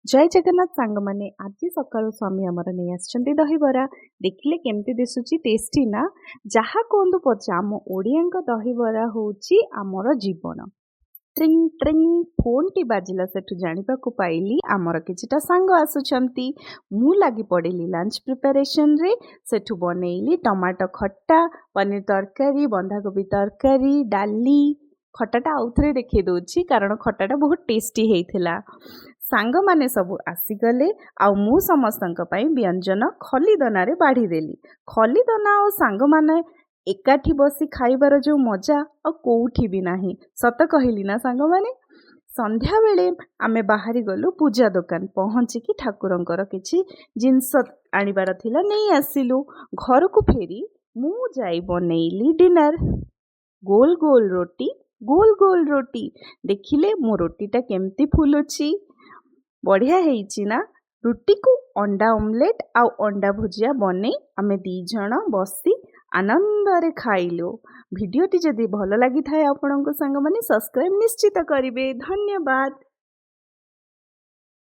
जय जगन्नाथ सांग माने आज सकाळु स्वामी आमर नहीं आछंती दहीबरा देखिले केमती दिसुची टेस्टी ना जहा कहतु पचा आम ओडियांक दहीबरा होची आमर जीवन। ट्रिंग ट्रिंग फोन टी बाजिला सेठु जानिबा को पाइली आमर किछिटा सांग आसुछंती। मु लागी पड़िली लंच प्रिपरेशन रे सेठु बनेइली टमाटो खट्टा पनीर तरकारी बंधाकोबी तरकारी डाली खटाटा आउथरे देखै दोछि कारण खटाटा बहुत टेस्टी हेइथिला। सांग माने सबु आसीगले आ मु समस्तंक पई व्यंजन खलीदना रे बाढ़ी देली। खलीदना और सांग माने एकाठी बसी खाइबार जो मजा आ कोउठी भी नाही। सत कहिली ना सांग माने। संध्या बेले आमे बाहरी गलु पूजा दुकान पहुँची कि ठाकुरंकर किछि जिनस आनिबार थिला नहीं आसिलु। घर को फेरी मु जाई बनेइली डिनर। गोल गोल रोटी देखिले मो रोटीटा केमती फुलुची बढ़िया हेइची ना। रुटी को अंडा ऑमलेट आउ अंडा भुजिया बने आमे दी जण बसी आनंद रे खाइलो। वीडियोटी जदि भल लागि थाए आपणको संग माने सब्सक्राइब निश्चित करिवे। धन्यवाद।